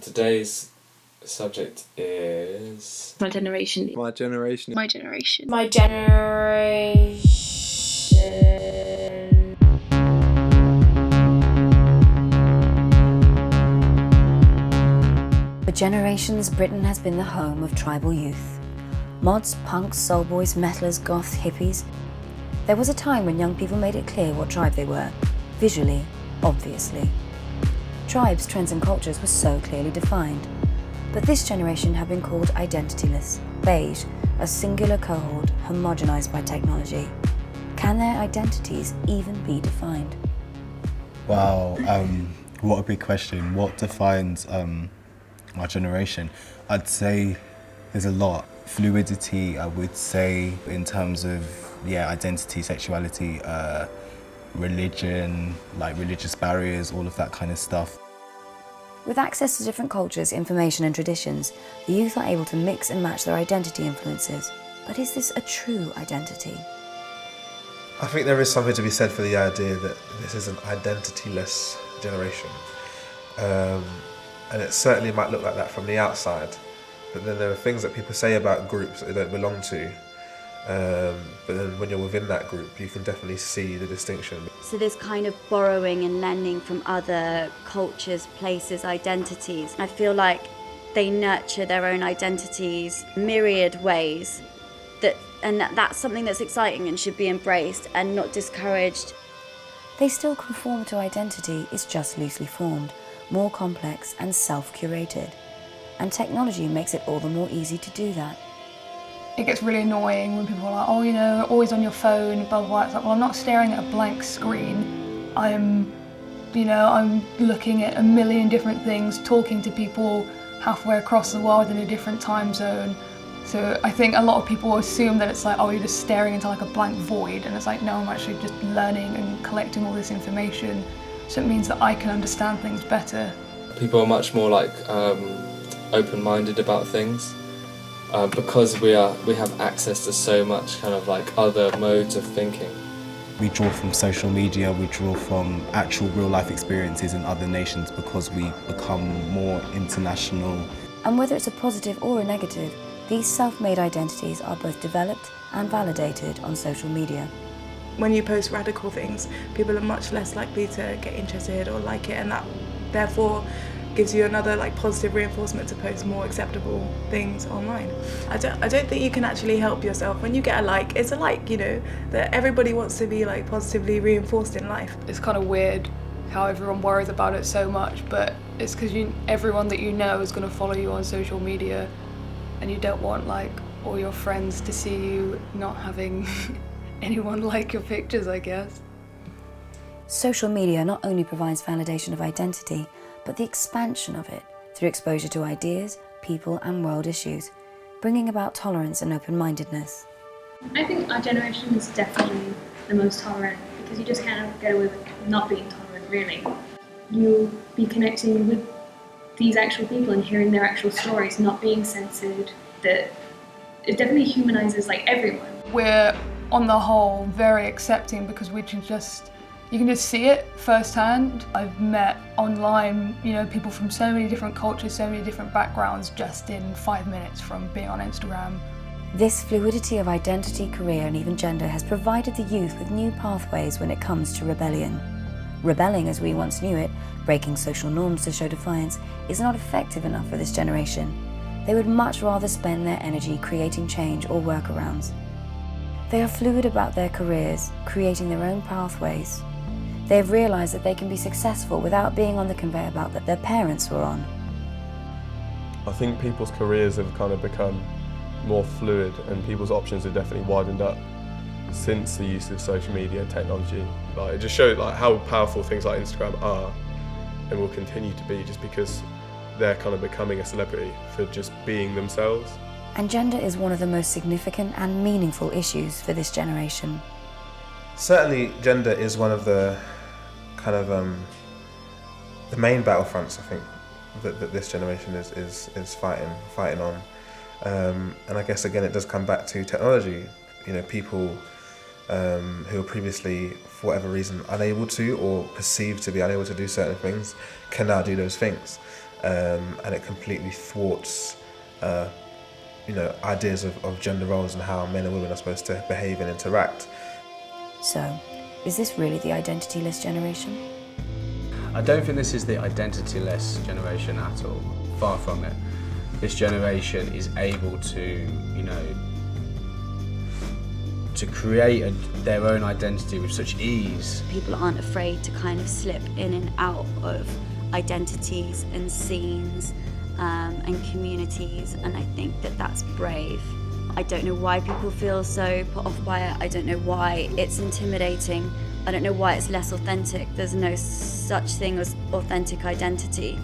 Today's subject is... My generation. My generation. My generation. My generation. For generations, Britain has been the home of tribal youth. Mods, punks, soul boys, metalers, goths, hippies. There was a time when young people made it clear what tribe they were, visually, obviously. Tribes, trends and cultures were so clearly defined. But this generation have been called identityless, beige, a singular cohort homogenized by technology. Can their identities even be defined? Wow, what a big question. What defines our generation? I'd say there's a lot. Fluidity, I would say, in terms of, identity, sexuality, religion, like religious barriers, all of that kind of stuff. With access to different cultures, information and traditions, the youth are able to mix and match their identity influences. But is this a true identity? I think there is something to be said for the idea that this is an identityless generation. And it certainly might look like that from the outside, but then there are things that people say about groups that they don't belong to. But then when you're within that group, you can definitely see the distinction. So there's kind of borrowing and lending from other cultures, places, identities. I feel like they nurture their own identities myriad ways, that's something that's exciting and should be embraced and not discouraged. They still conform to identity, it's just loosely formed, more complex and self-curated. And technology makes it all the more easy to do that. It gets really annoying when people are like, always on your phone, blah, blah, blah. It's like, well, I'm not staring at a blank screen. I'm looking at a million different things, talking to people halfway across the world in a different time zone. So I think a lot of people assume that it's like, you're just staring into like a blank void. And it's like, no, I'm actually just learning and collecting all this information. So it means that I can understand things better. People are much more like open-minded about things. Because we have access to so much kind of like other modes of thinking. We draw from social media, we draw from actual real life experiences in other nations because we become more international. And whether it's a positive or a negative, these self-made identities are both developed and validated on social media. When you post radical things, people are much less likely to get interested or like it, and that therefore gives you another positive reinforcement to post more acceptable things online. I don't think you can actually help yourself. When you get a like, it's a like, that everybody wants to be positively reinforced in life. It's kind of weird how everyone worries about it so much, but it's because everyone that you know is going to follow you on social media, and you don't want all your friends to see you not having anyone like your pictures, I guess. Social media not only provides validation of identity, but the expansion of it through exposure to ideas, people and world issues, bringing about tolerance and open-mindedness. I think our generation is definitely the most tolerant because you just can't get away with not being tolerant, really. You'll be connecting with these actual people and hearing their actual stories, not being censored. That it definitely humanizes everyone. We're on the whole very accepting because you can just see it firsthand. I've met online, people from so many different cultures, so many different backgrounds just in 5 minutes from being on Instagram. This fluidity of identity, career and even gender has provided the youth with new pathways when it comes to rebellion. Rebelling as we once knew it, breaking social norms to show defiance, is not effective enough for this generation. They would much rather spend their energy creating change or workarounds. They are fluid about their careers, creating their own pathways. They have realised that they can be successful without being on the conveyor belt that their parents were on. I think people's careers have kind of become more fluid and people's options have definitely widened up since the use of social media technology. It just showed how powerful things like Instagram are and will continue to be just because they're kind of becoming a celebrity for just being themselves. And gender is one of the most significant and meaningful issues for this generation. Certainly gender is one of the kind of the main battlefronts I think that this generation is fighting on. And I guess again it does come back to technology. People who were previously, for whatever reason, unable to or perceived to be unable to do certain things can now do those things. and it completely thwarts ideas of gender roles and how men and women are supposed to behave and interact. So, is this really the identityless generation? I don't think this is the identityless generation at all. Far from it. This generation is able to, to create their own identity with such ease. People aren't afraid to kind of slip in and out of identities and scenes and communities, and I think that that's brave. I don't know why people feel so put off by it. I don't know why it's intimidating. I don't know why it's less authentic. There's no such thing as authentic identity.